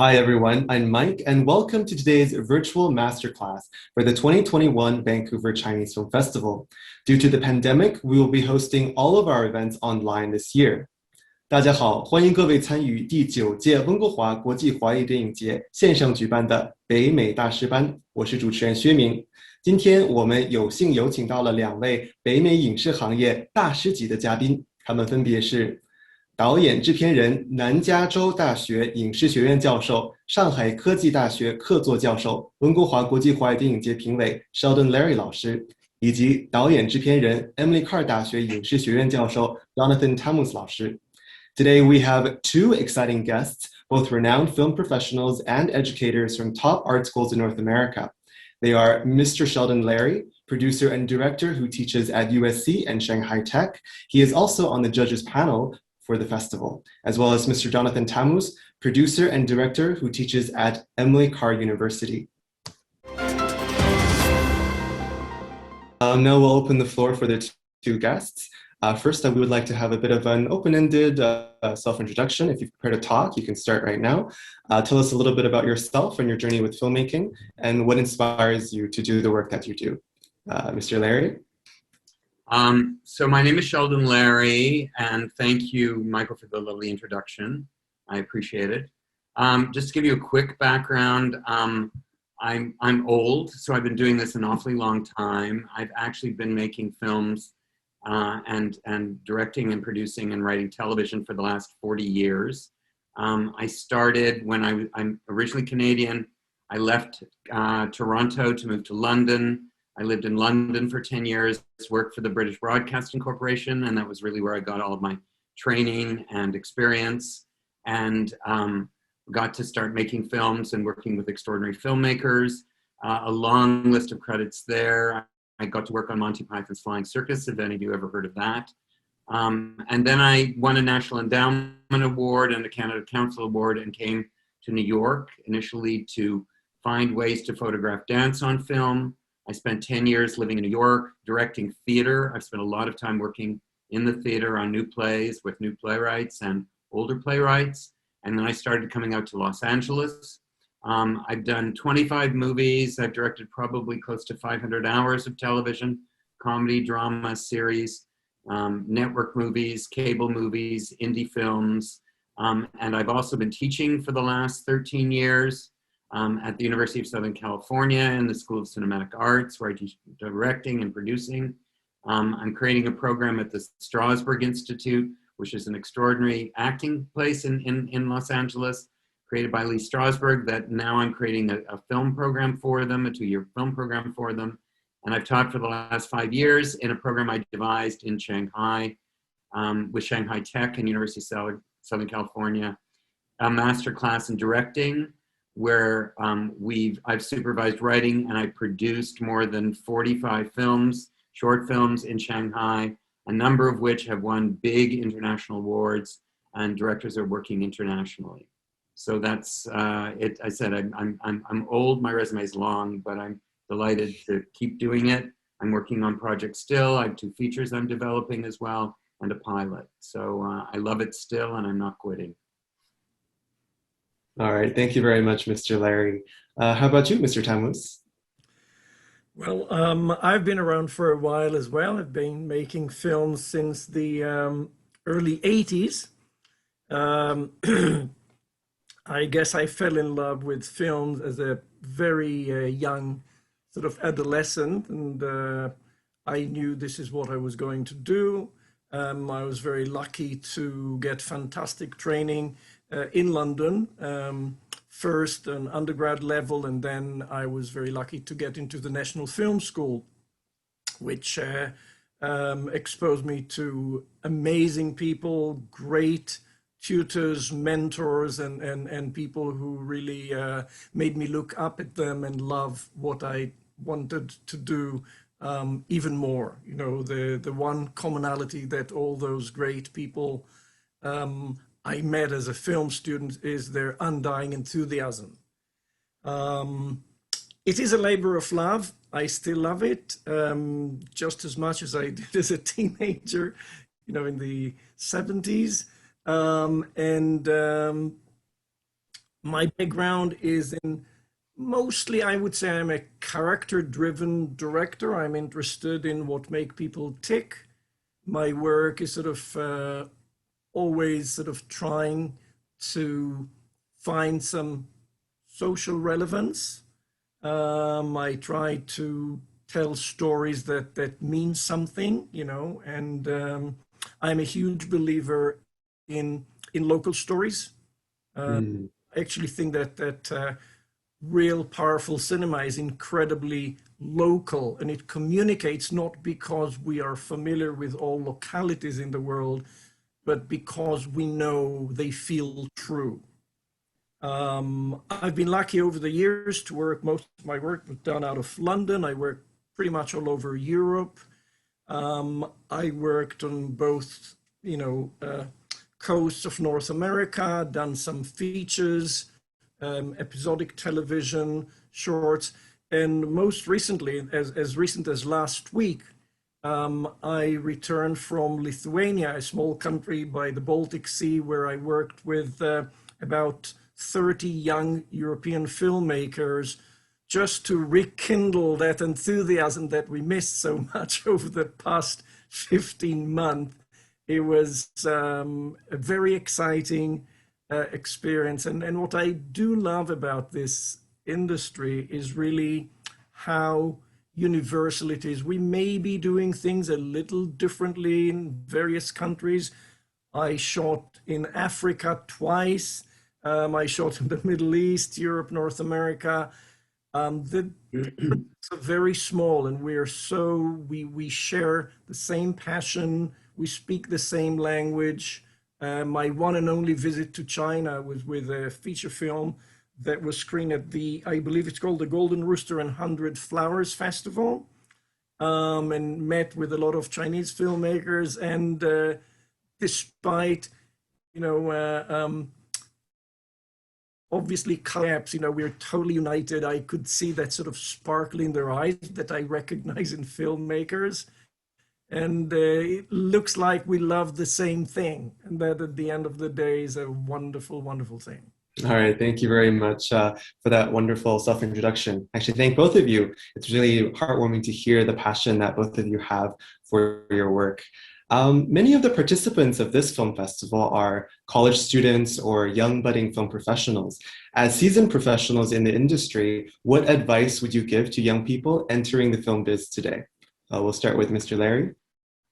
Hi, everyone. I'm Mike, and welcome to today's virtual masterclass for the 2021 Vancouver Chinese Film Festival. Due to the pandemic, we will be hosting all of our events online this year. 大家好，欢迎各位参与第9届温哥华国际华语电影节线上举办的北美大师班。我是主持人薛明。今天我们有幸有请到了2位北美影视行业大师级的嘉宾，他们分别是导演、制片人，南加州大学影视学院教授，上海科技大学客座教授，温哥华国际华语电影节评委 Sheldon Larry 老师，以及导演、制片人 Emily Carr 大学影视学院教授 Jonathan Tammuz 老师。Today we have 2 exciting guests, both renowned film professionals and educators from top art schools in North America. They are Mr. Sheldon Larry, producer and director who teaches at USC and Shanghai Tech. He is also on the judges panel for the festival, as well as Mr. Jonathan Tammuz, producer and director who teaches at Emily Carr University. Now we'll open the floor for the 2 guests. First, we would like to have a bit of an open-ended self-introduction. If you've prepared to talk, you can start right now. Tell us a little bit about yourself and your journey with filmmaking and what inspires you to do the work that you do. Mr. Larry? So my name is Sheldon Larry, and thank you, Michael, for the lovely introduction. I appreciate it. Just to give you a quick background, I'm old, so I've been doing this an awfully long time. I've actually been making films and directing and producing and writing television for the last 40 years. I started when I'm originally Canadian. I left Toronto to move to London. I lived in London for 10 years, worked for the British Broadcasting Corporation, and that was really where I got all of my training and experience, and got to start making films and working with extraordinary filmmakers. A long list of credits there. I got to work on Monty Python's Flying Circus, if any of you ever heard of that. And then I won a National Endowment Award and a Canada Council Award and came to New York initially to find ways to photograph dance on film. I spent 10 years living in New York, directing theater. I've spent a lot of time working in the theater on new plays with new playwrights and older playwrights. And then I started coming out to Los Angeles. I've done 25 movies. I've directed probably close to 500 hours of television, comedy, drama, series, network movies, cable movies, indie films. And I've also been teaching for the last 13 years. At the University of Southern California in the School of Cinematic Arts, where I teach directing and producing. I'm creating a program at the Strasberg Institute, which is an extraordinary acting place in Los Angeles, created by Lee Strasberg, that now I'm creating a film program for them, a 2-year film program for them. And I've taught for the last 5 years in a program I devised in Shanghai with Shanghai Tech and University of Southern California, a Masterclass in directing, where I've supervised writing and I produced more than 45 films, short films in Shanghai, a number of which have won big international awards, and directors are working internationally. So that's it. I said I'm old, my resume is long, but I'm delighted to keep doing it. I'm working on projects still. I have 2 features I'm developing as well, and a pilot. So I love it still, and I'm not quitting. All right, thank you very much, Mr. Larry. How about you, Mr. Tammuz? Well, I've been around for a while as well. I've been making films since the early 80s. I guess I fell in love with films as a very young sort of adolescent, and I knew this is what I was going to do. I was very lucky to get fantastic training in London, first an undergrad level, and then I was very lucky to get into the National Film School, which exposed me to amazing people, great tutors, mentors, and people who really made me look up at them and love what I wanted to do even more. You know, the one commonality that all those great people I met as a film student is their undying enthusiasm. It is a labor of love. I still love it just as much as I did as a teenager, you know, in the 70s. My background is in mostly, I would say I'm a character-driven director. I'm interested in what make people tick. My work is sort of always sort of trying to find some social relevance. I try to tell stories that mean something, you know, and I'm a huge believer in local stories. Mm. I actually think that real powerful cinema is incredibly local, and it communicates not because we are familiar with all localities in the world, but because we know they feel true. I've been lucky over the years to work, most of my work was done out of London. I worked pretty much all over Europe. I worked on both, coasts of North America, done some features, episodic television, shorts, and most recently, as recent as last week, I returned from Lithuania, a small country by the Baltic Sea, where I worked with about 30 young European filmmakers just to rekindle that enthusiasm that we missed so much over the past 15 months. It was a very exciting experience. And what I do love about this industry is really how universal it is. We may be doing things a little differently in various countries. I shot in Africa twice. I shot in the Middle East, Europe, North America. The are very small, and we share the same passion. We speak the same language. My one and only visit to China was with a feature film that was screened at I believe it's called the Golden Rooster and 100 Flowers Festival, and met with a lot of Chinese filmmakers. And despite, you know, obviously collapse, we're totally united. I could see that sort of sparkle in their eyes that I recognize in filmmakers. And it looks like we love the same thing. And that at the end of the day is a wonderful, wonderful thing. All right, thank you very much for that wonderful self-introduction. Actually, thank both of you. It's really heartwarming to hear the passion that both of you have for your work. Many of the participants of this film festival are college students or young budding film professionals. As seasoned professionals in the industry, what advice would you give to young people entering the film biz today? We'll start with Mr. Larry.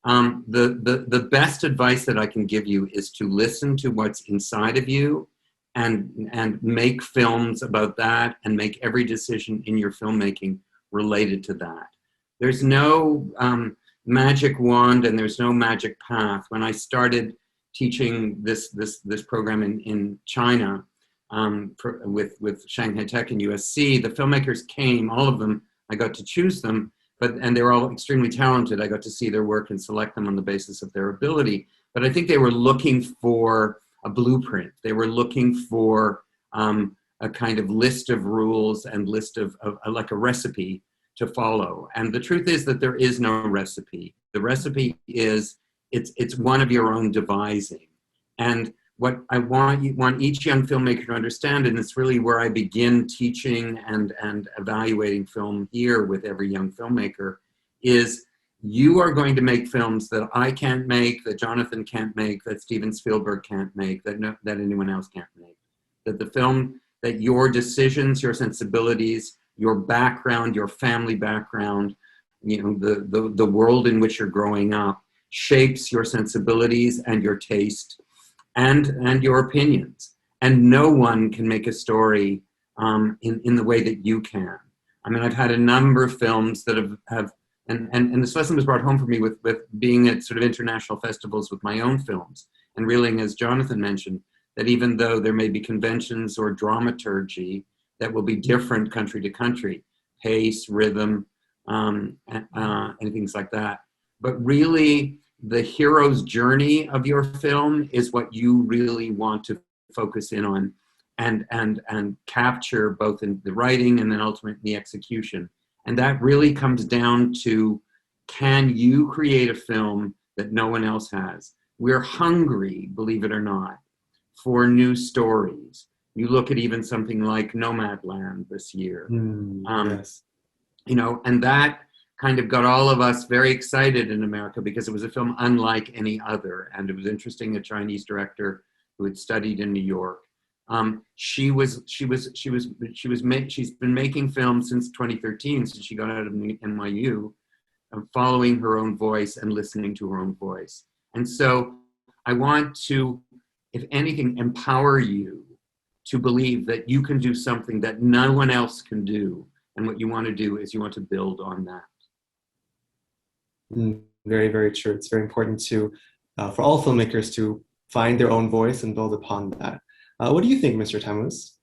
The best advice that I can give you is to listen to what's inside of you and make films about that, and make every decision in your filmmaking related to that. There's no magic wand and there's no magic path. When I started teaching this program in China with Shanghai Tech and USC, the filmmakers came, all of them. I got to choose them, and they were all extremely talented. I got to see their work and select them on the basis of their ability. But I think they were looking for a blueprint. They were looking for a kind of list of rules and list of like a recipe to follow. And the truth is that there is no recipe. The recipe is, it's one of your own devising. And what I want each young filmmaker to understand, and it's really where I begin teaching and evaluating film here with every young filmmaker, is you are going to make films that I can't make, that Jonathan can't make, that Steven Spielberg can't make, that anyone else can't make. That the film, that your decisions, your sensibilities, your background, your family background, the world in which you're growing up shapes your sensibilities and your taste and your opinions. And no one can make a story in the way that you can. I mean, I've had a number of films that have and this lesson was brought home for me with being at sort of international festivals with my own films, and realizing, as Jonathan mentioned, that even though there may be conventions or dramaturgy that will be different country to country, pace, rhythm, and things like that, but really the hero's journey of your film is what you really want to focus in on and capture, both in the writing and then ultimately in the execution. And that really comes down to, can you create a film that no one else has? We're hungry, believe it or not, for new stories. You look at even something like Nomadland this year. Yes. You know, and that kind of got all of us very excited in America because it was a film unlike any other. And it was interesting, a Chinese director who had studied in New York. She's been making films since 2013, since she got out of NYU, following her own voice and listening to her own voice. And so I want to, if anything, empower you to believe that you can do something that no one else can do. And what you want to do is you want to build on that. Very, very true. It's very important to, for all filmmakers to find their own voice and build upon that. What do you think, Mr. Tammuz?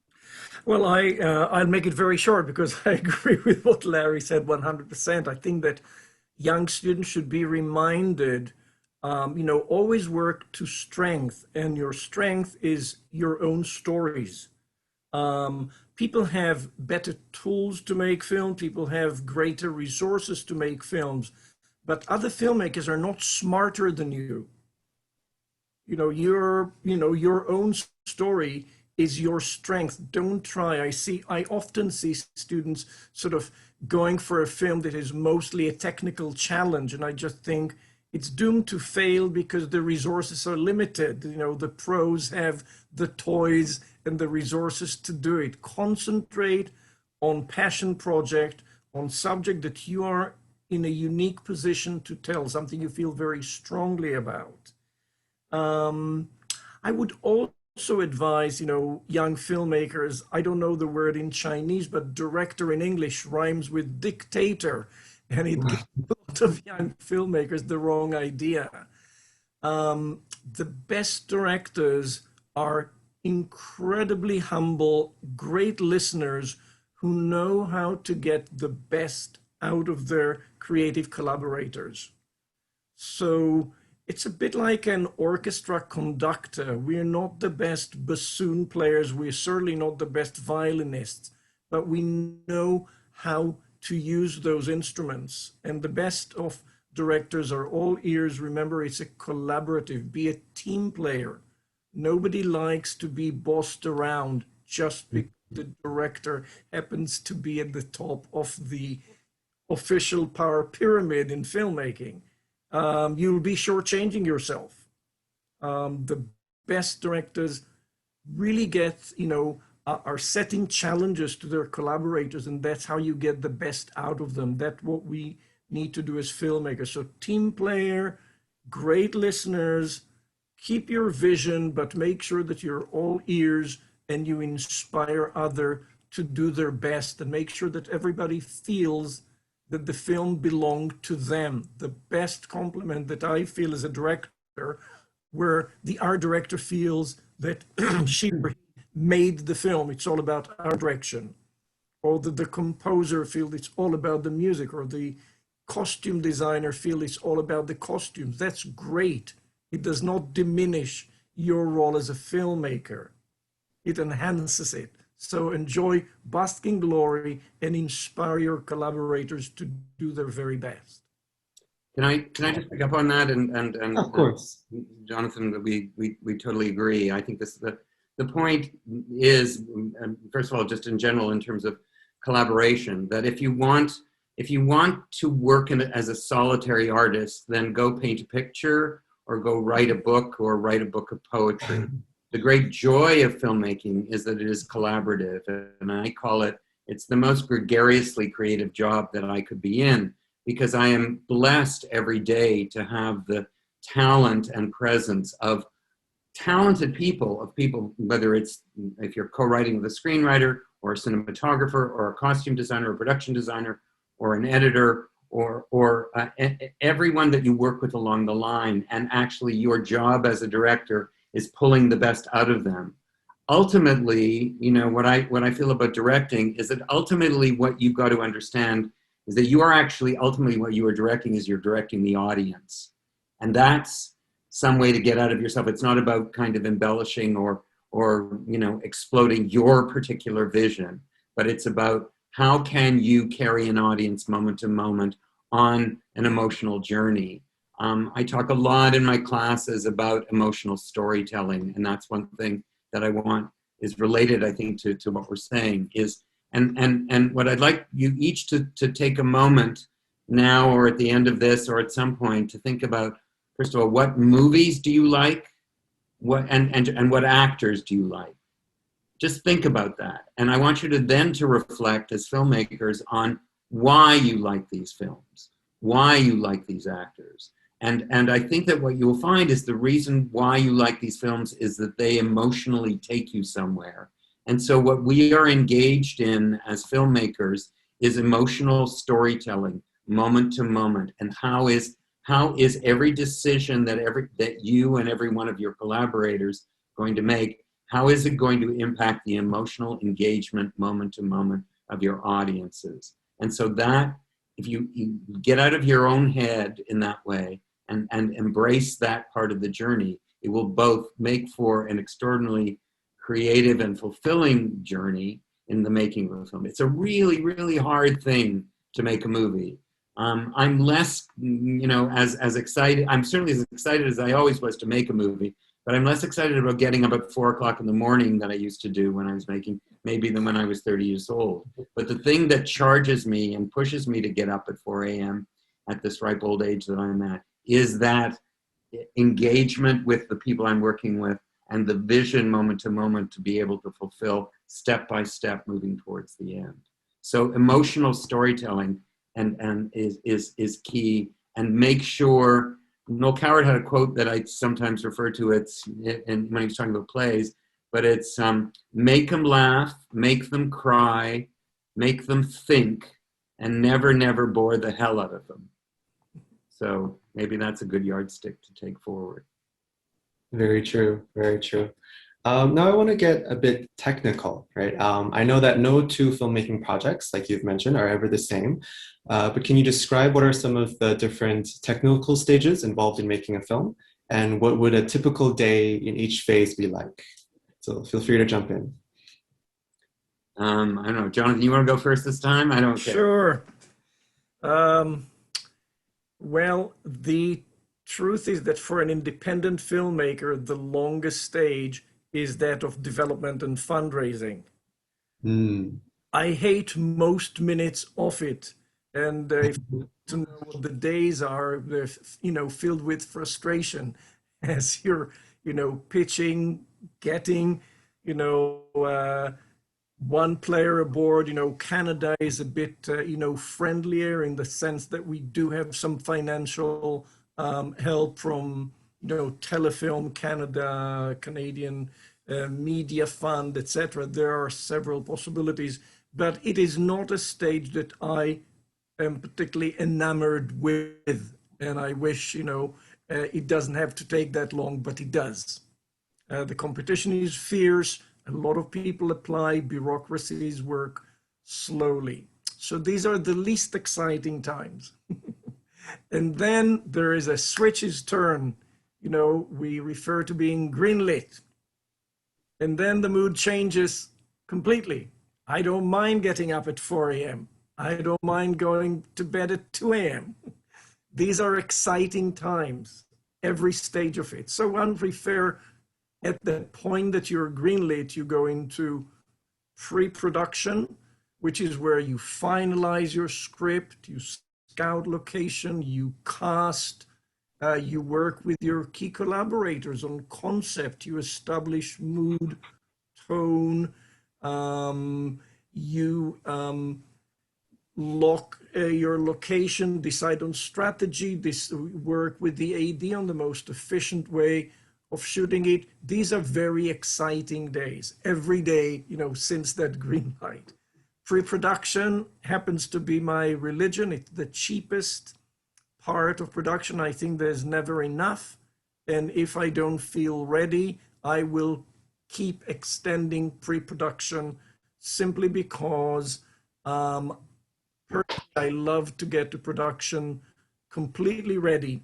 Well, I'll make it very short because I agree with what Larry said 100%. I think that young students should be reminded, always work to strength, and your strength is your own stories. People have better tools to make film. People have greater resources to make films, but other filmmakers are not smarter than you. Your own story is your strength. Don't try. I often see students sort of going for a film that is mostly a technical challenge, and I just think it's doomed to fail because the resources are limited. The pros have the toys and the resources to do it. Concentrate on passion project, on subject that you are in a unique position to tell, something you feel very strongly about. I would also advise, young filmmakers, I don't know the word in Chinese, but director in English rhymes with dictator, and it gives a lot of young filmmakers the wrong idea. The best directors are incredibly humble, great listeners who know how to get the best out of their creative collaborators. So it's a bit like an orchestra conductor. We're not the best bassoon players. We're certainly not the best violinists, but we know how to use those instruments. And the best of directors are all ears. Remember, it's a collaborative. Be a team player. Nobody likes to be bossed around just because the director happens to be at the top of the official power pyramid in filmmaking. You'll be shortchanging yourself. The best directors really are setting challenges to their collaborators, and that's how you get the best out of them. That's what we need to do as filmmakers. So team player, great listeners, keep your vision, but make sure that you're all ears and you inspire others to do their best, and make sure that everybody feels that the film belonged to them. The best compliment that I feel as a director, where the art director feels that she or he made the film, it's all about art direction, or that the composer feels it's all about the music, or the costume designer feels it's all about the costumes. That's great. It does not diminish your role as a filmmaker. It enhances it. So enjoy basking glory and inspire your collaborators to do their very best. Can I just pick up on that? And Of course. Jonathan, we totally agree. I think the point is, first of all, just in general, in terms of collaboration, that if you want to work as a solitary artist, then go paint a picture or go write a book or write a book of poetry. The great joy of filmmaking is that it is collaborative, and I call it's the most gregariously creative job that I could be in, because I am blessed every day to have the talent and presence of talented people, whether it's if you're co-writing with a screenwriter or a cinematographer or a costume designer or production designer or an editor or everyone that you work with along the line, and actually your job as a director is pulling the best out of them. Ultimately, what I feel about directing is that ultimately what you've got to understand is that you are actually ultimately what you are directing is you're directing the audience. And that's some way to get out of yourself. It's not about kind of embellishing or exploding your particular vision, but it's about how can you carry an audience moment to moment on an emotional journey. I talk a lot in my classes about emotional storytelling, and that's one thing that I want is related, I think, to what we're saying is, and what I'd like you each to take a moment now or at the end of this or at some point to think about, first of all, what movies do you like? What and what actors do you like? Just think about that. And I want you to then to reflect as filmmakers on why you like these films, why you like these actors. And I think that what you will find is the reason why you like these films is that they emotionally take you somewhere. And so what we are engaged in as filmmakers is emotional storytelling, moment to moment. And how is every decision that you and every one of your collaborators going to make, how is it going to impact the emotional engagement moment to moment of your audiences? And so that, if you get out of your own head in that way and embrace that part of the journey, it will both make for an extraordinarily creative and fulfilling journey in the making of a film. It's a really, really hard thing to make a movie. I'm less, as excited, I'm certainly as excited as I always was to make a movie, but I'm less excited about getting up at 4 o'clock in the morning than I used to do when I was making, maybe than when I was 30 years old. But the thing that charges me and pushes me to get up at 4 a.m. at this ripe old age that I'm at is that engagement with the people I'm working with and the vision moment to moment to be able to fulfill step by step moving towards the end. So emotional storytelling and is key, and make sure. Noel Coward had a quote that I sometimes refer to when he was talking about plays, but it's make them laugh, make them cry, make them think, and never, never bore the hell out of them. So maybe that's a good yardstick to take forward. Very true, very true. Now I want to get a bit technical, right? I know that no two filmmaking projects, like you've mentioned, are ever the same, but can you describe what are some of the different technical stages involved in making a film, and what would a typical day in each phase be like? So feel free to jump in. I don't know, Jonathan, you want to go first this time? I don't care. Sure. Well, the truth is that for an independent filmmaker, the longest stage is that of development and fundraising. I hate most minutes of it. And if you to know what the days are, they're, filled with frustration as you're, pitching, getting, one player aboard. Canada is a bit, friendlier in the sense that we do have some financial help from, Telefilm Canada, Canadian Media Fund, etc. There are several possibilities, but it is not a stage that I am particularly enamored with, and I wish, it doesn't have to take that long, but it does. The competition is fierce. A lot of people apply. Bureaucracies work slowly. So these are the least exciting times. And then there is a switch's turn. We refer to being greenlit. And then the mood changes completely. I don't mind getting up at 4 a.m. I don't mind going to bed at 2 a.m. These are exciting times, every stage of it. So one prefer at the point that you're greenlit, you go into pre-production, which is where you finalize your script, you scout location, you cast, you work with your key collaborators on concept, you establish mood, tone, you lock your location, decide on strategy, work with the AD on the most efficient way of shooting it. These are very exciting days. Every day, since that green light. Pre-production happens to be my religion. It's the cheapest part of production. I think there's never enough. And if I don't feel ready, I will keep extending pre-production simply because personally, I love to get to production completely ready.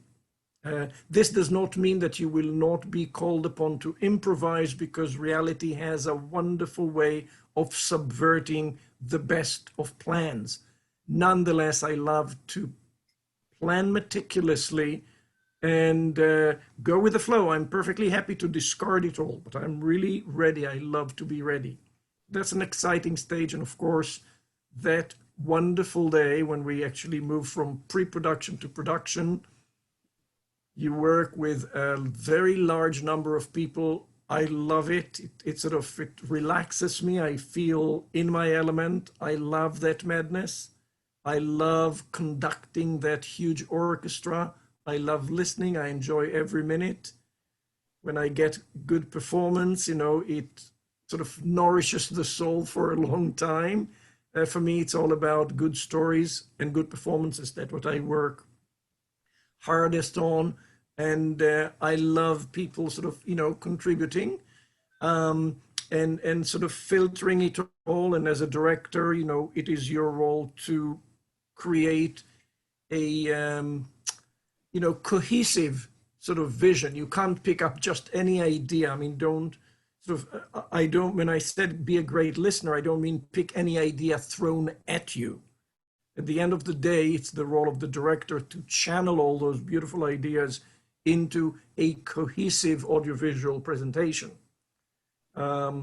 This does not mean that you will not be called upon to improvise, because reality has a wonderful way of subverting the best of plans. Nonetheless, I love to plan meticulously, and go with the flow. I'm perfectly happy to discard it all, but I'm really ready. I love to be ready. That's an exciting stage. And of course, that wonderful day when we actually move from pre-production to production, you work with a very large number of people. I love it. It relaxes me. I feel in my element. I love that madness. I love conducting that huge orchestra. I love listening. I enjoy every minute. When I get good performance, it sort of nourishes the soul for a long time. For me, it's all about good stories and good performances. That's what I work hardest on. And I love people contributing and sort of filtering it all. And as a director, it is your role to create a cohesive sort of vision. You can't pick up just any idea. I mean, when I said be a great listener, I don't mean pick any idea thrown at you. At the end of the day, it's the role of the director to channel all those beautiful ideas into a cohesive audiovisual presentation. I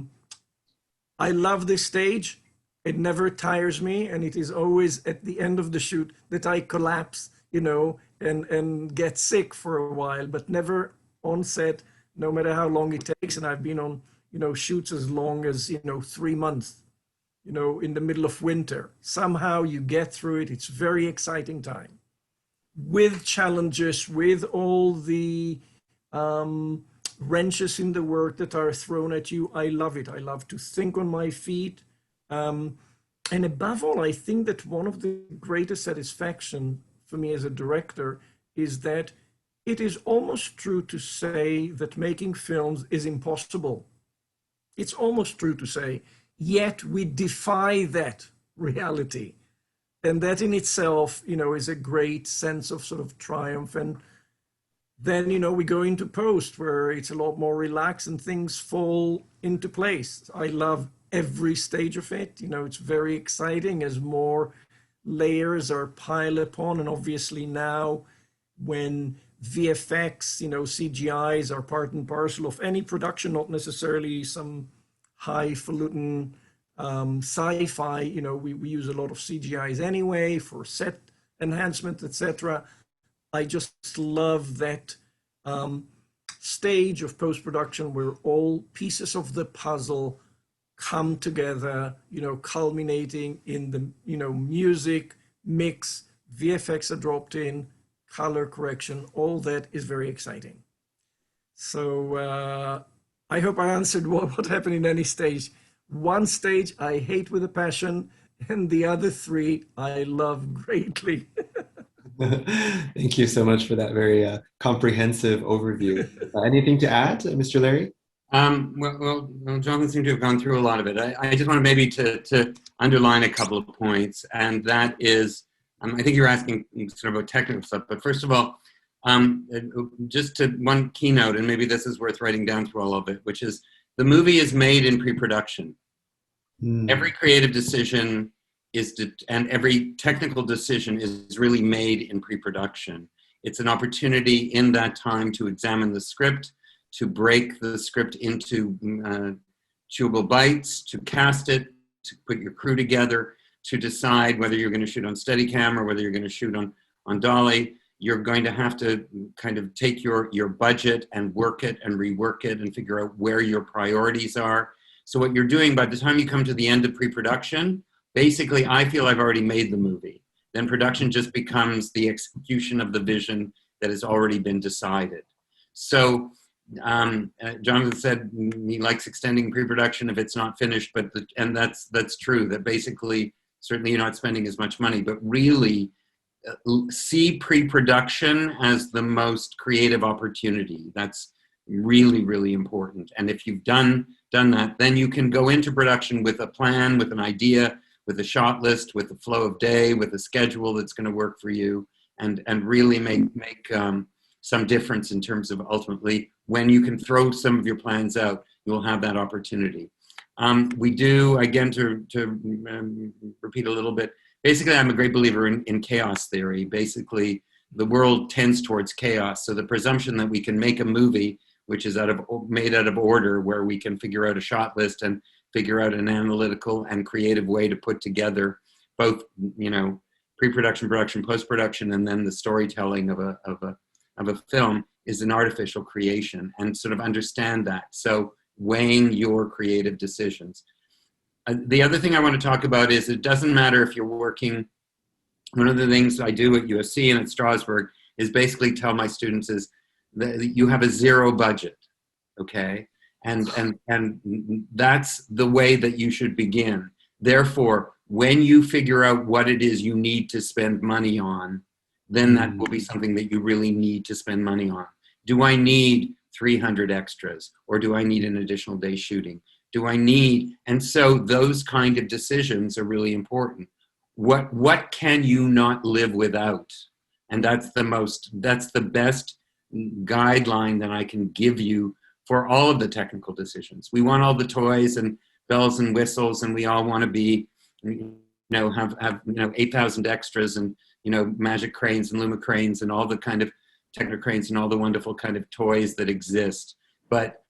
love this stage. It never tires me, and it is always at the end of the shoot that I collapse, and get sick for a while, but never on set, no matter how long it takes. And I've been on, shoots as long as, 3 months, in the middle of winter. Somehow you get through it. It's very exciting time with challenges, with all the wrenches in the work that are thrown at you. I love it. I love to think on my feet. And above all, I think that one of the greatest satisfaction for me as a director is that it is almost true to say that making films is impossible. It's almost true to say, yet we defy that reality. And that in itself, is a great sense of sort of triumph. And then, we go into post where it's a lot more relaxed and things fall into place. I love every stage of it. It's very exciting as more layers are piled upon. And obviously now when VFX, CGIs are part and parcel of any production, not necessarily some highfalutin sci-fi, we use a lot of CGIs anyway for set enhancement, etc. I just love that stage of post-production where all pieces of the puzzle come together, culminating in the, music, mix, VFX are dropped in, color correction, all that is very exciting. So I hope I answered what happened in any stage. One stage I hate with a passion, and the other three I love greatly. Thank you so much for that very comprehensive overview. Anything to add, Mr. Larry? Well, Jonathan seemed to have gone through a lot of it. I just want maybe to underline a couple of points, and that is, I think you're asking sort of about technical stuff, but first of all, just to one keynote, and maybe this is worth writing down through all of it, which is the movie is made in pre-production. Every creative decision and every technical decision is really made in pre-production. It's an opportunity in that time to examine the script, to break the script into chewable bites, to cast it, to put your crew together, to decide whether you're going to shoot on Steadicam or whether you're going to shoot on Dolly. You're going to have to kind of take your budget and work it and rework it and figure out where your priorities are. So what you're doing by the time you come to the end of pre-production, basically I feel I've already made the movie. Then production just becomes the execution of the vision that has already been decided. So Jonathan said he likes extending pre-production if it's not finished, and that's true, that basically certainly you're not spending as much money, but really see pre-production as the most creative opportunity. That's really, really important. And if you've done that, then you can go into production with a plan, with an idea, with a shot list, with a flow of day, with a schedule that's going to work for you, and really make some difference in terms of ultimately when you can throw some of your plans out, you'll have that opportunity. We do, again, to repeat a little bit, basically I'm a great believer in chaos theory. Basically, the world tends towards chaos. So the presumption that we can make a movie which is made out of order, where we can figure out a shot list and figure out an analytical and creative way to put together both, pre-production, production, post-production, and then the storytelling of a film, is an artificial creation, and sort of understand that. So weighing your creative decisions. The other thing I want to talk about is it doesn't matter if you're working. One of the things I do at USC and at Strasbourg is basically tell my students is that you have a zero budget, okay? And that's the way that you should begin. Therefore, when you figure out what it is you need to spend money on, then that will be something that you really need to spend money on. Do I need 300 extras, or do I need an additional day shooting? Do I need, and so those kind of decisions are really important. What can you not live without? And that's the best guideline that I can give you for all of the technical decisions. We want all the toys and bells and whistles, and we all want to be, have 8,000 extras and, magic cranes and luma cranes and all the kind of techno cranes and all the wonderful kind of toys that exist. But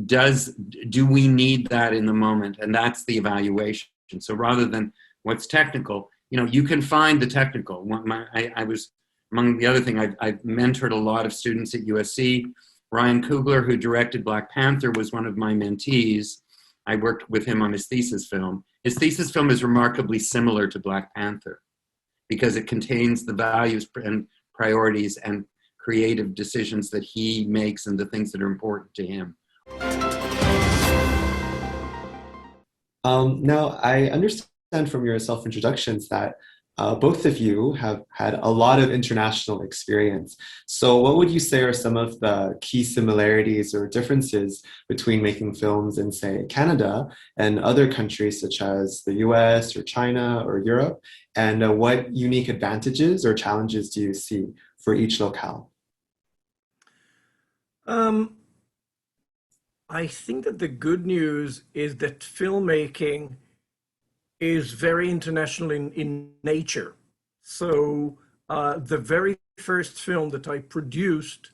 do we need that in the moment? And that's the evaluation. So rather than what's technical, you can find the technical. I was, among the other thing, I've mentored a lot of students at USC. Ryan Coogler, who directed Black Panther, was one of my mentees. I worked with him on his thesis film. His thesis film is remarkably similar to Black Panther because it contains the values and priorities and creative decisions that he makes and the things that are important to him. Now, I understand from your self-introductions that both of you have had a lot of international experience. So what would you say are some of the key similarities or differences between making films in, say, Canada and other countries such as the US or China or Europe? And what unique advantages or challenges do you see for each locale? I think that the good news is that filmmaking is very international in nature. So the very first film that I produced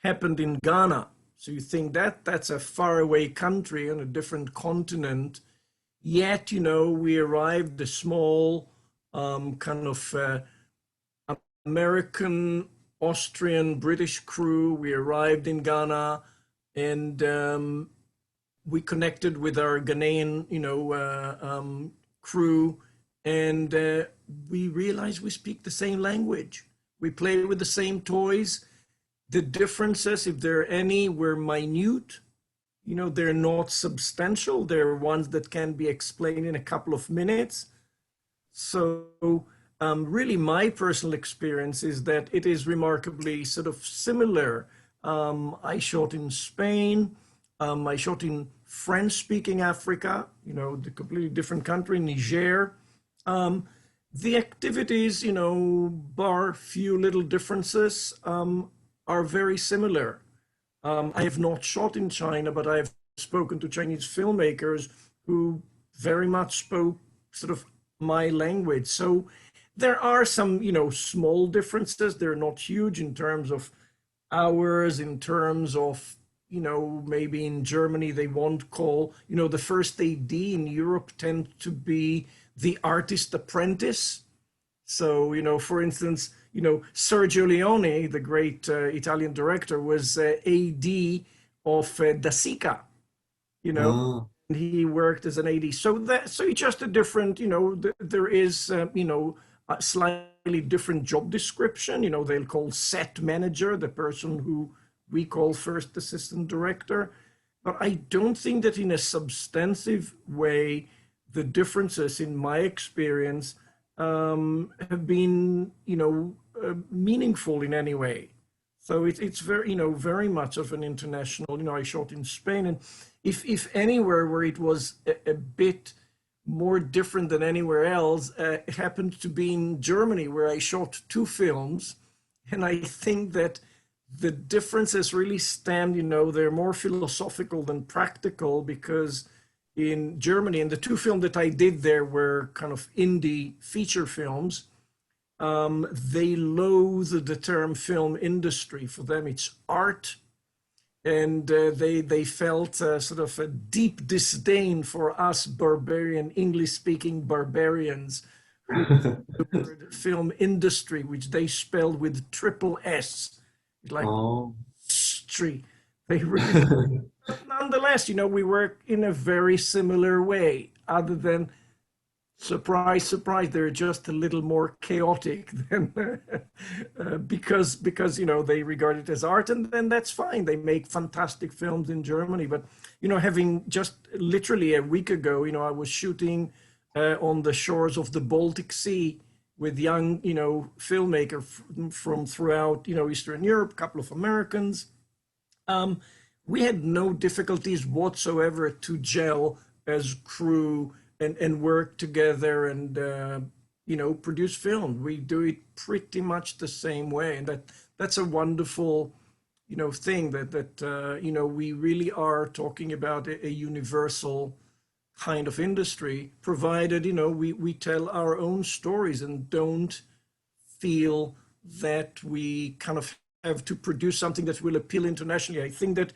happened in Ghana. So you think that's a faraway country on a different continent. Yet, we arrived, a small kind of American, Austrian, British crew. We arrived in Ghana, and we connected with our Ghanaian, crew, and we realized we speak the same language. We play with the same toys. The differences, if there are any, were minute. They're not substantial. They're ones that can be explained in a couple of minutes. So really my personal experience is that it is remarkably sort of similar. I shot in Spain. I shot in French-speaking Africa, the completely different country, Niger. The activities, bar few little differences, are very similar. I have not shot in China, but I have spoken to Chinese filmmakers who very much spoke sort of my language. So there are some, small differences. They're not huge in terms of hours, in terms of, maybe in Germany they won't call, the first AD in Europe tend to be the artist apprentice. So, for instance, Sergio Leone, the great Italian director, was AD of Da Sica, and he worked as an AD. So it's just a different, there is, a slightly different job description. They'll call set manager the person who we call first assistant director. But I don't think that in a substantive way, the differences in my experience have been, meaningful in any way. So it's very, very much of an international, I shot in Spain, and if anywhere where it was a bit more different than anywhere else, it happened to be in Germany, where I shot 2 films. And I think that the differences really stem, they're more philosophical than practical, because in Germany, and the 2 films that I did there were kind of indie feature films. They loathe the term film industry. For them, it's art, and they felt sort of a deep disdain for us barbarian English-speaking barbarians who the word film industry, which they spelled with triple S, like Oh. street. They really, but nonetheless, we work in a very similar way, other than surprise, surprise, they're just a little more chaotic than because they regard it as art, and then that's fine. They make fantastic films in Germany, but having just literally a week ago, I was shooting on the shores of the Baltic Sea with young, filmmaker from throughout, Eastern Europe, a couple of Americans. We had no difficulties whatsoever to gel as crew and work together and produce film. We do it pretty much the same way, and that's a wonderful thing that we really are talking about a universal kind of industry, provided we tell our own stories and don't feel that we kind of have to produce something that will appeal internationally. I think that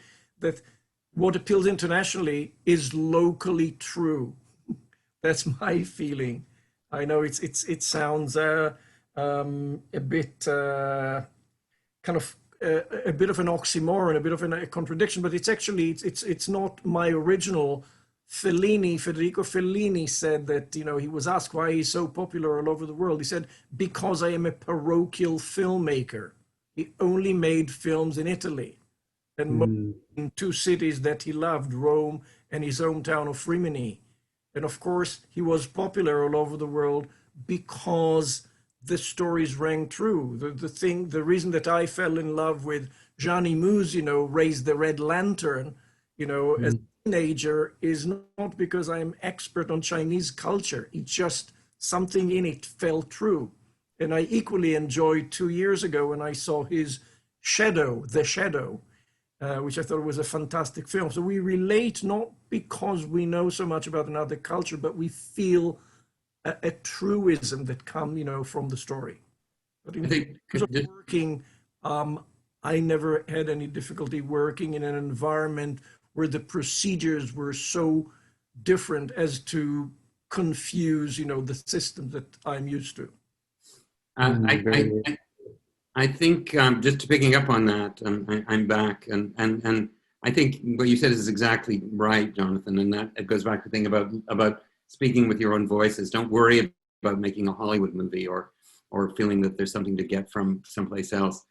what appeals internationally is locally true. That's my feeling. I know it sounds a bit kind of a bit of an oxymoron, a bit of a contradiction, but it's actually it's not my original. Federico Fellini said that he was asked why he's so popular all over the world. He said, because I am a parochial filmmaker. He only made films in Italy and in two cities that he loved, Rome and his hometown of Rimini. And of course, he was popular all over the world because the stories rang true. The reason that I fell in love with Johnny Moose, Raise the Red Lantern, as a teenager, is not because I'm expert on Chinese culture. It's just something in it felt true. And I equally enjoyed 2 years ago when I saw his Shadow, The Shadow, which I thought was a fantastic film. So we relate not because we know so much about another culture, but we feel a truism that come, from the story. But in terms of working, I never had any difficulty working in an environment where the procedures were so different as to confuse, the system that I'm used to. I think just picking up on that, I'm back, and I think what you said is exactly right, Jonathan, and that it goes back to the thing about speaking with your own voices. Don't worry about making a Hollywood movie or feeling that there's something to get from someplace else.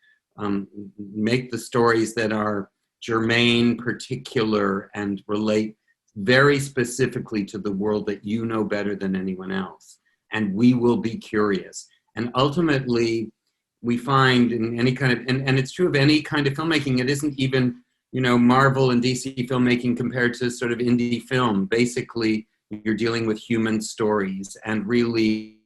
Make the stories that are germane, particular, and relate very specifically to the world that you know better than anyone else. And we will be curious. And ultimately, we find in any kind of, and it's true of any kind of filmmaking, it isn't even, Marvel and DC filmmaking compared to sort of indie film. Basically, you're dealing with human stories. And really,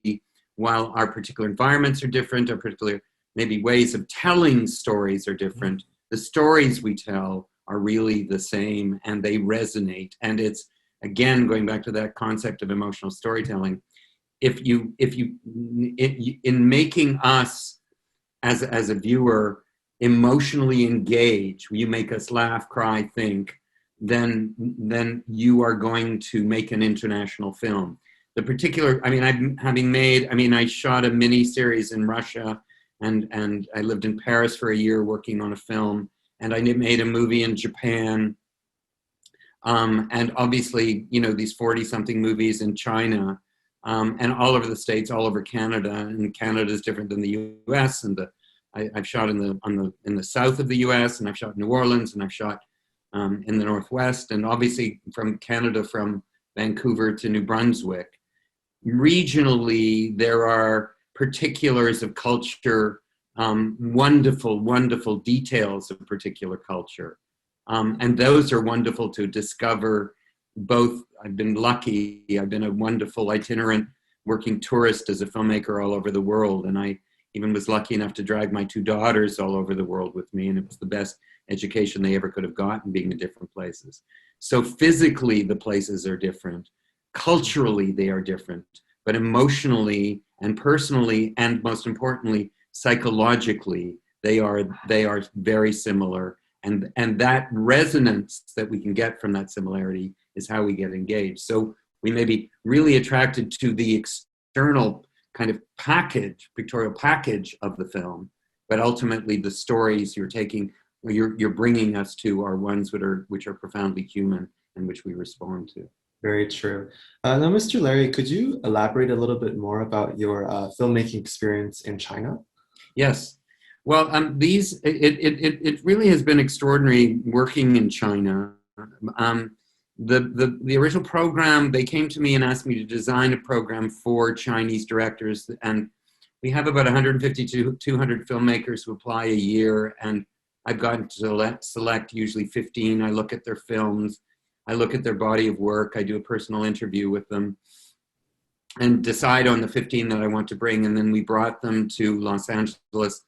while our particular environments are different, our particular maybe ways of telling stories are different, the stories we tell are really the same and they resonate. And it's, again, going back to that concept of emotional storytelling, in making us as a viewer emotionally engage, you make us laugh, cry, think, then you are going to make an international film. The particular, I shot a mini series in Russia, and I lived in Paris for a year working on a film, and I made a movie in Japan, and obviously, these 40-something movies in China, and all over the States, all over Canada, and Canada is different than the U.S. And I've shot in the south of the U.S. and I've shot in New Orleans and I've shot in the Northwest, and obviously from Canada, from Vancouver to New Brunswick. Regionally, there are particulars of culture, wonderful, wonderful details of particular culture. And those are wonderful to discover. Both, I've been lucky, I've been a wonderful itinerant working tourist as a filmmaker all over the world. And I even was lucky enough to drag my 2 daughters all over the world with me. And it was the best education they ever could have gotten, being in different places. So physically, the places are different. Culturally, they are different. But emotionally And personally, and most importantly, psychologically, they are very similar. And that resonance that we can get from that similarity is how we get engaged. So we may be really attracted to the external kind of package, pictorial package of the film, but ultimately the stories you're bringing us to are ones which are profoundly human and which we respond to. Very true. Now, Mr. Larry, could you elaborate a little bit more about your filmmaking experience in China? Yes. Well, it really has been extraordinary working in China. The original program, they came to me and asked me to design a program for Chinese directors, and we have about 150 to 200 filmmakers who apply a year, and I've gotten to select usually 15. I look at their films, I look at their body of work, I do a personal interview with them, and decide on the 15 that I want to bring, and then we brought them to Los Angeles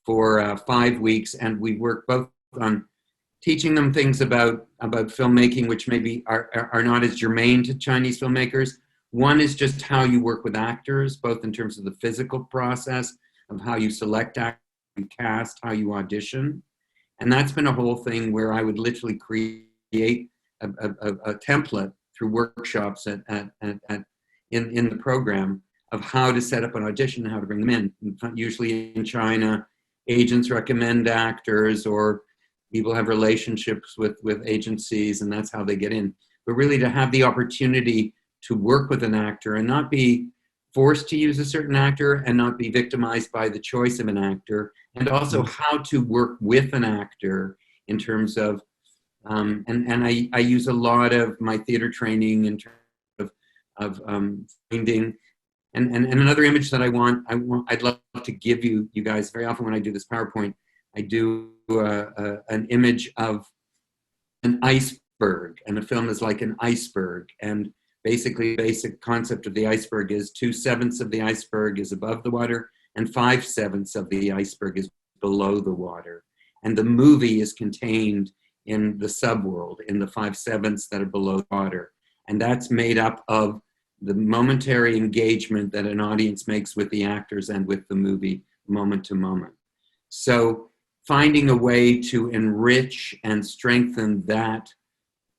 for 5 weeks, and we worked both on teaching them things about filmmaking, which maybe are not as germane to Chinese filmmakers. One is just how you work with actors, both in terms of the physical process of how you select actors, you cast, how you audition. And that's been a whole thing where I would literally create a template through workshops in the program of how to set up an audition, how to bring them in. Usually in China, agents recommend actors, or people have relationships with agencies, and that's how they get in. But really to have the opportunity to work with an actor and not be forced to use a certain actor and not be victimized by the choice of an actor, and also how to work with an actor in terms of, I use a lot of my theater training in terms of finding, and another image that I'd love to give you guys very often when I do this PowerPoint, I do an image of an iceberg, and a film is like an iceberg, and basically the basic concept of the iceberg is 2/7 of the iceberg is above the water and 5/7 of the iceberg is below the water, and the movie is contained in the subworld, in the 5/7 that are below the water, and that's made up of the momentary engagement that an audience makes with the actors and with the movie moment to moment. So finding a way to enrich and strengthen that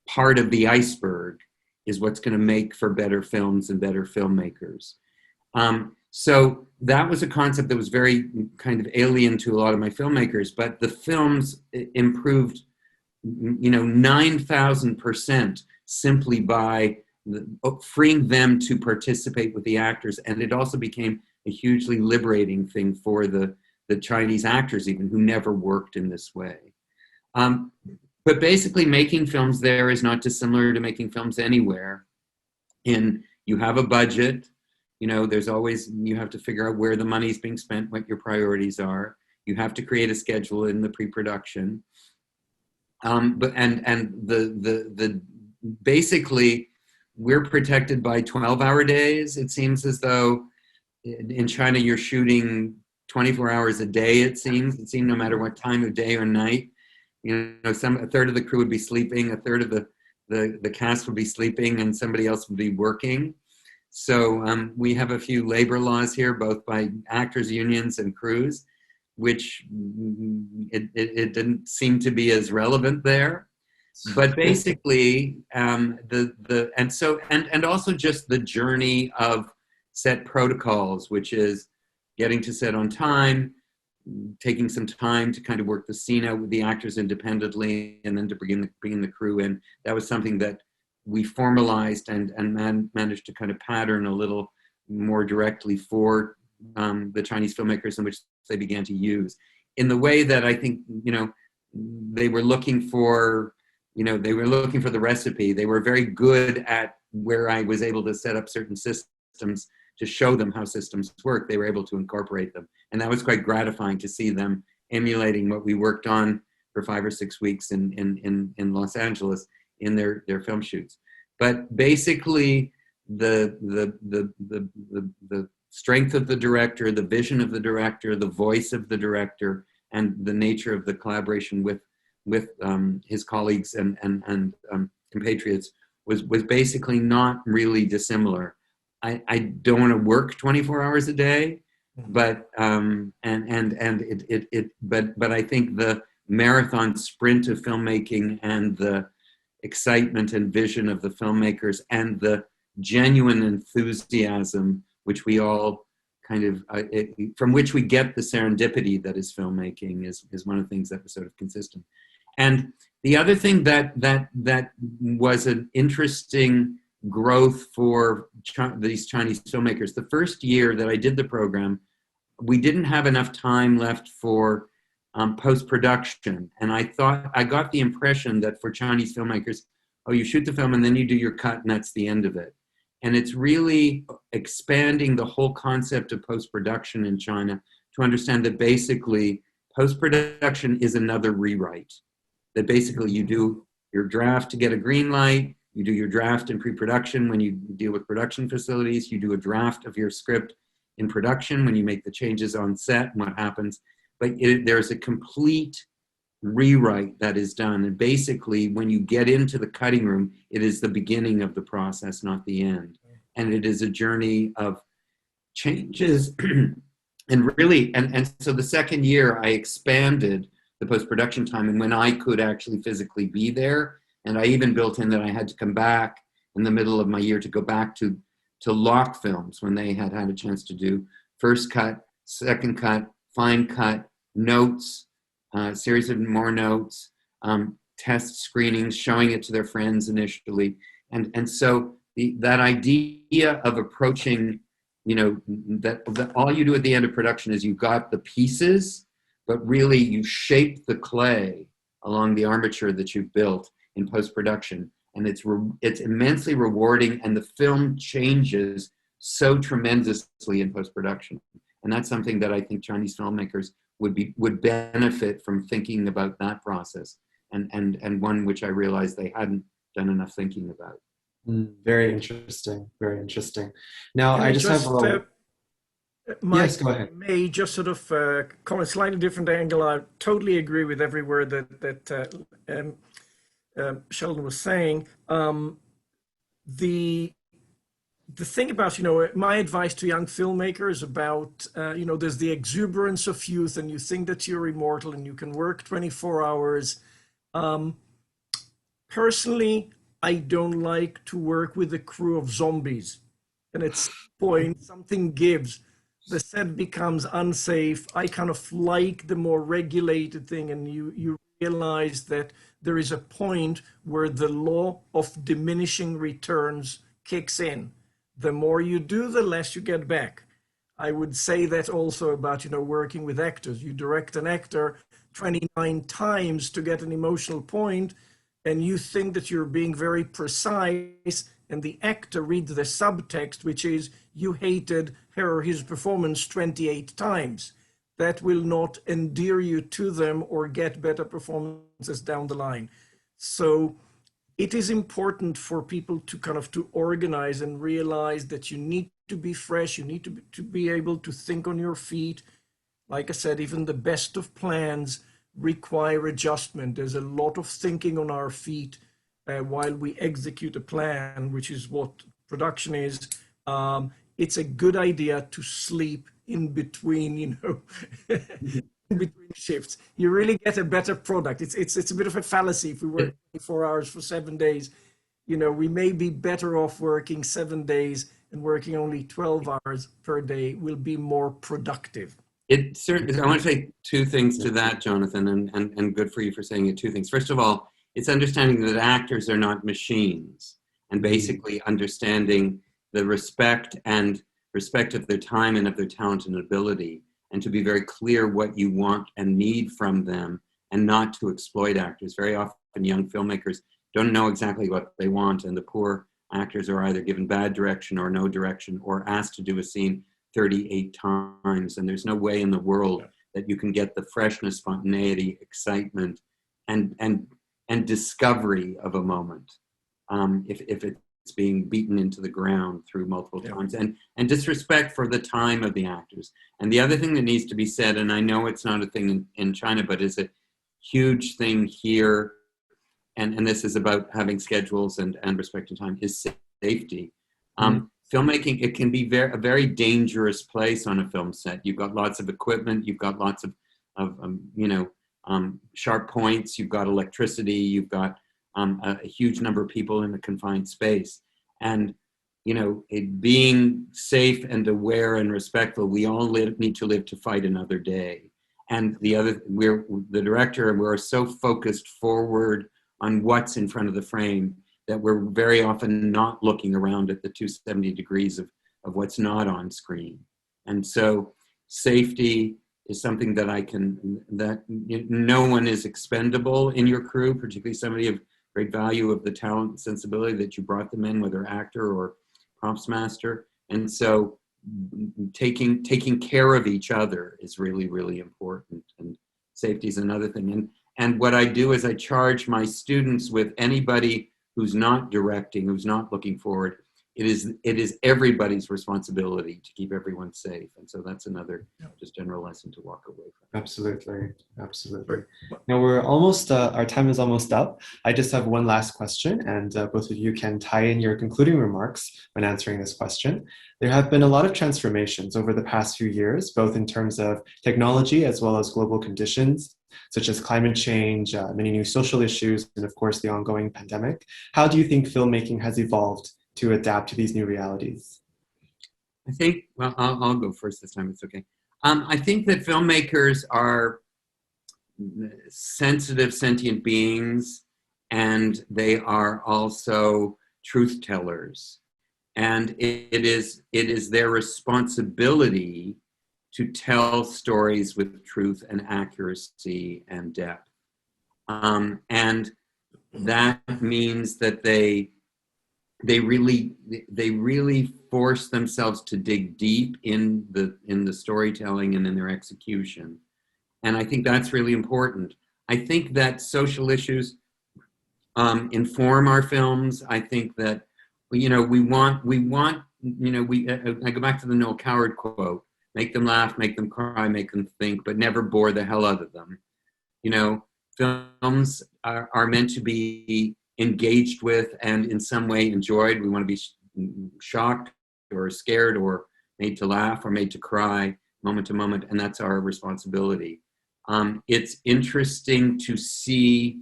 part of the iceberg is what's going to make for better films and better filmmakers. So that was a concept that was very kind of alien to a lot of my filmmakers, but the films improved, 9,000% simply by freeing them to participate with the actors. And it also became a hugely liberating thing for the Chinese actors even, who never worked in this way. But basically making films there is not dissimilar to making films anywhere. You have a budget, there's always, you have to figure out where the money's being spent, what your priorities are. You have to create a schedule in the pre-production. Basically, we're protected by 12-hour days. It seems as though in China you're shooting 24 hours a day, it seems no matter what time of day or night. A third of the crew would be sleeping, a third of the cast would be sleeping, and somebody else would be working. So we have a few labor laws here, both by actors' unions and crews, which it didn't seem to be as relevant there. But basically, and also just the journey of set protocols, which is getting to set on time, taking some time to kind of work the scene out with the actors independently, and then to bring the crew in. That was something that we formalized and managed to kind of pattern a little more directly for the Chinese filmmakers, in which they began to use in the way that I think, they were looking for, the recipe. They were very good at where I was able to set up certain systems to show them how systems work. They were able to incorporate them. And that was quite gratifying to see them emulating what we worked on for 5 or 6 weeks in Los Angeles in their film shoots. But basically, the strength of the director, the vision of the director, the voice of the director, and the nature of the collaboration with his colleagues and compatriots was basically not really dissimilar. I don't want to work 24 hours a day, but but I think the marathon sprint of filmmaking and the excitement and vision of the filmmakers and the genuine enthusiasm, which we all kind of, from which we get the serendipity that is filmmaking, is one of the things that was sort of consistent. And the other thing that was an interesting growth for these Chinese filmmakers, the first year that I did the program, we didn't have enough time left for post-production. And I got the impression that for Chinese filmmakers, oh, you shoot the film and then you do your cut and that's the end of it. And it's really expanding the whole concept of post-production in China to understand that basically post-production is another rewrite. That basically you do your draft to get a green light, you do your draft in pre-production when you deal with production facilities, you do a draft of your script in production when you make the changes on set and what happens. But there's a complete rewrite that is done. And basically, when you get into the cutting room, it is the beginning of the process, not the end. And it is a journey of changes. And really, and so the second year, I expanded the post-production time and when I could actually physically be there. And I even built in that I had to come back in the middle of my year to go back to lock films when they had a chance to do first cut, second cut, fine cut, notes, series of more notes, test screenings, showing it to their friends initially. And so that idea of approaching, that all you do at the end of production is you got the pieces, but really you shape the clay along the armature that you've built in post-production. And it's immensely rewarding, and the film changes so tremendously in post-production. And that's something that I think Chinese filmmakers would benefit from thinking about that process, and one which I realized they hadn't done enough thinking about. Very interesting. Very interesting. Now, I just have a... Mike, yes, go ahead. May just sort of come a slightly different angle. I totally agree with every word that Sheldon was saying. The thing about, my advice to young filmmakers about, there's the exuberance of youth and you think that you're immortal and you can work 24 hours. Personally, I don't like to work with a crew of zombies. And at some point, something gives. The set becomes unsafe. I kind of like the more regulated thing, and you realize that there is a point where the law of diminishing returns kicks in. The more you do, the less you get back. I would say that also about, working with actors. You direct an actor 29 times to get an emotional point, and you think that you're being very precise, and the actor reads the subtext, which is you hated her or his performance 28 times. That will not endear you to them or get better performances down the line. So it is important for people to organize and realize that you need to be fresh. You need to be able to think on your feet. Like I said, even the best of plans require adjustment. There's a lot of thinking on our feet while we execute a plan, which is what production is. It's a good idea to sleep in between, in between shifts. You really get a better product. It's a bit of a fallacy. If we work 24 hours for 7 days, we may be better off working 7 days and working only 12 hours per day will be more productive. It certainly. I want to say two things to that, Jonathan, and good for you for saying it. Two things. First of all, it's understanding that actors are not machines, and basically understanding the respect of their time and of their talent and ability, and to be very clear what you want and need from them, and not to exploit actors. Very often young filmmakers don't know exactly what they want, and the poor actors are either given bad direction or no direction, or asked to do a scene 38 times, and there's no way in the world that you can get the freshness, spontaneity, excitement, and discovery of a moment if it's being beaten into the ground through multiple times, and disrespect for the time of the actors. And the other thing that needs to be said, and I know it's not a thing in China, but is a huge thing here, and this is about having schedules and respecting time, is safety. filmmaking, it can be a very dangerous place on a film set. You've got lots of equipment, you've got lots of sharp points, you've got electricity, you've got a huge number of people in a confined space. And, being safe and aware and respectful, we all need to live to fight another day. And the director, and we're so focused forward on what's in front of the frame that we're very often not looking around at the 270 degrees of what's not on screen. And so safety is something that no one is expendable in your crew, particularly somebody of great value of the talent and sensibility that you brought them in, whether actor or props master. And so taking care of each other is really, really important. And safety is another thing. And what I do is I charge my students with anybody who's not directing, who's not looking forward. It is everybody's responsibility to keep everyone safe. And so that's another just general lesson to walk away from. Absolutely. Now we're almost, our time is almost up. I just have one last question, and both of you can tie in your concluding remarks when answering this question. There have been a lot of transformations over the past few years, both in terms of technology as well as global conditions, such as climate change, many new social issues, and of course the ongoing pandemic. How do you think filmmaking has evolved to adapt to these new realities? I think, well, I'll go first this time, it's okay. I think that filmmakers are sensitive, sentient beings, and they are also truth tellers. And it is their responsibility to tell stories with truth and accuracy and depth. And that means that they really force themselves to dig deep in the storytelling and in their execution. And I think that's really important. I think that social issues inform our films. I think that, I go back to the Noel Coward quote, make them laugh, make them cry, make them think, but never bore the hell out of them. Films are meant to be engaged with and in some way enjoyed. We want to be shocked or scared or made to laugh or made to cry moment to moment, and that's our responsibility. It's interesting to see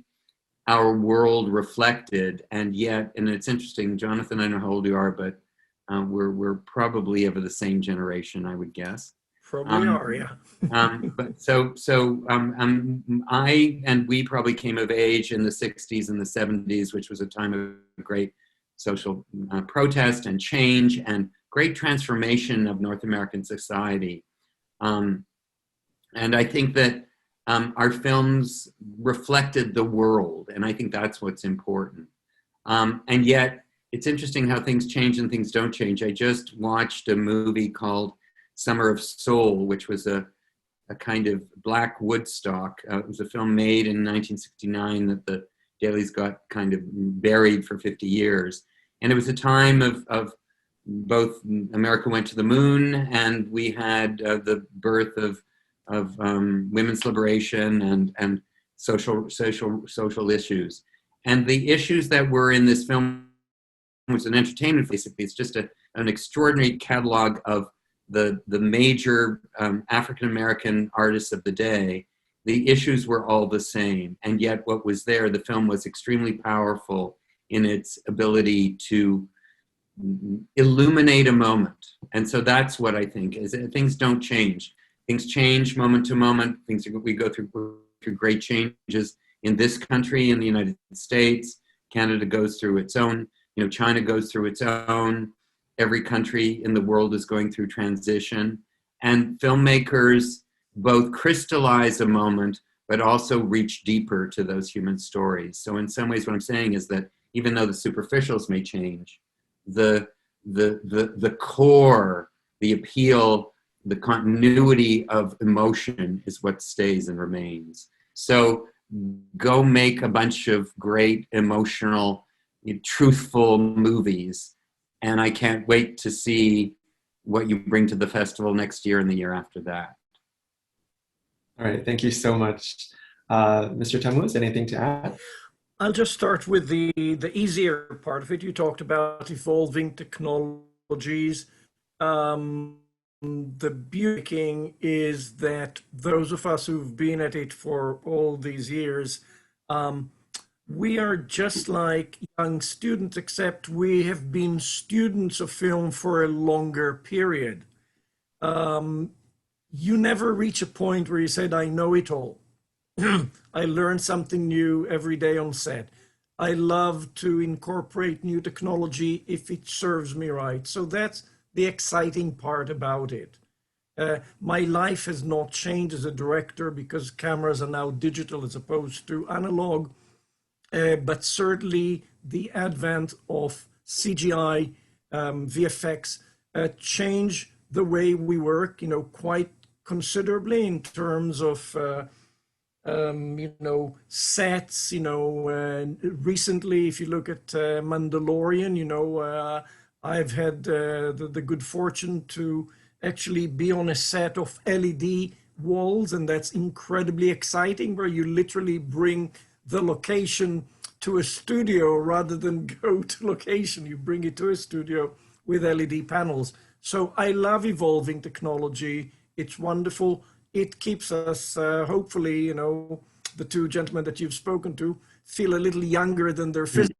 our world reflected, and it's interesting, Jonathan, I don't know how old you are, but we're probably of the same generation, I would guess. Probably are, yeah. But I and we probably came of age in the 60s and the 70s, which was a time of great social protest and change and great transformation of North American society. And I think that our films reflected the world, and I think that's what's important. And yet, it's interesting how things change and things don't change. I just watched a movie called Summer of Soul, which was a kind of black Woodstock. It was a film made in 1969 that the dailies got kind of buried for 50 years. And it was a time of both America went to the moon, and we had the birth of women's liberation and social issues. And the issues that were in this film was an entertainment, basically. It's just an extraordinary catalog of the major African-American artists of the day. The issues were all the same. And yet what was there, the film was extremely powerful in its ability to illuminate a moment. And so that's what I think is that things don't change. Things change moment to moment. We go through great changes in this country, in the United States. Canada goes through its own, China goes through its own. Every country in the world is going through transition. And filmmakers both crystallize a moment, but also reach deeper to those human stories. So in some ways, what I'm saying is that even though the superficials may change, the core, the appeal, the continuity of emotion is what stays and remains. So go make a bunch of great, emotional, truthful movies. And I can't wait to see what you bring to the festival next year and the year after that. All right, thank you so much. Mr. Tammuz, anything to add? I'll just start with the easier part of it. You talked about evolving technology technologies. The beauty is that those of us who've been at it for all these years, we are just like young students, except we have been students of film for a longer period. You never reach a point where you said, I know it all. I learn something new every day on set. I love to incorporate new technology if it serves me right. So that's the exciting part about it. My life has not changed as a director because cameras are now digital as opposed to analog. But certainly the advent of CGI, VFX, change the way we work, quite considerably in terms of, sets, recently, if you look at Mandalorian, I've had the good fortune to actually be on a set of LED walls, and that's incredibly exciting, where you literally bring the location to a studio rather than go to location. You bring it to a studio with LED panels. So I love evolving technology. It's wonderful. It keeps us, hopefully, the two gentlemen that you've spoken to feel a little younger than their physical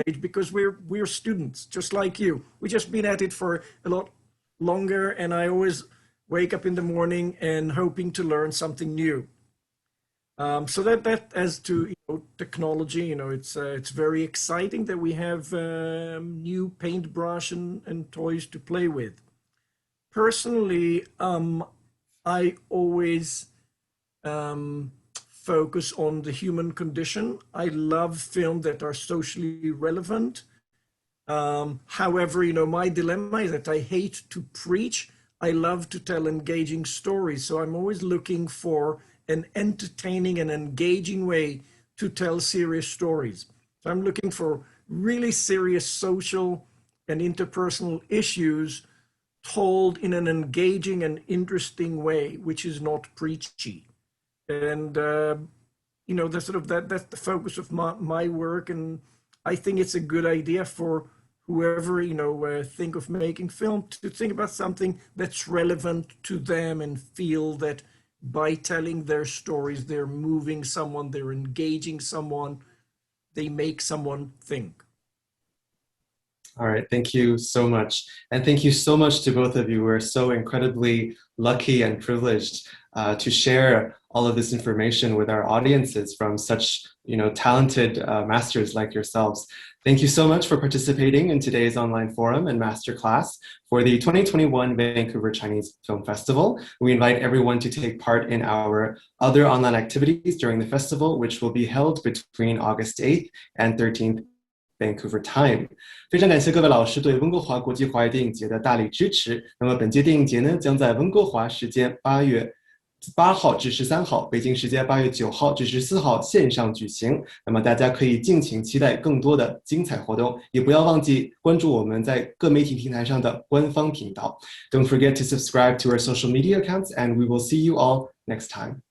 age, because we're students, just like you. We've just been at it for a lot longer, and I always wake up in the morning and hoping to learn something new. So that as to technology, it's very exciting that we have new paintbrush and toys to play with. Personally, I always focus on the human condition. I love films that are socially relevant. However, my dilemma is that I hate to preach. I love to tell engaging stories. So I'm always looking for an entertaining and engaging way to tell serious stories. So I'm looking for really serious social and interpersonal issues told in an engaging and interesting way, which is not preachy. And that's that's the focus of my work, and I think it's a good idea for whoever think of making film to think about something that's relevant to them and feel that by telling their stories, they're moving someone, they're engaging someone, they make someone think. All right, thank you so much. And thank you so much to both of you. We're so incredibly lucky and privileged to share all of this information with our audiences from such talented masters like yourselves. Thank you so much for participating in today's online forum and masterclass for the 2021 Vancouver Chinese Film Festival. We invite everyone to take part in our other online activities during the festival, which will be held between August 8th and 13th Vancouver time。非常感谢各位老师对温哥华国际华语电影节的大力支持。那么本届电影节呢，将在温哥华时间8月8号至13号，北京时间8月9号至14号线上举行。那么大家可以敬请期待更多的精彩活动，也不要忘记关注我们在各媒体平台上的官方频道。Don't forget to subscribe to our social media accounts, and we will see you all next time.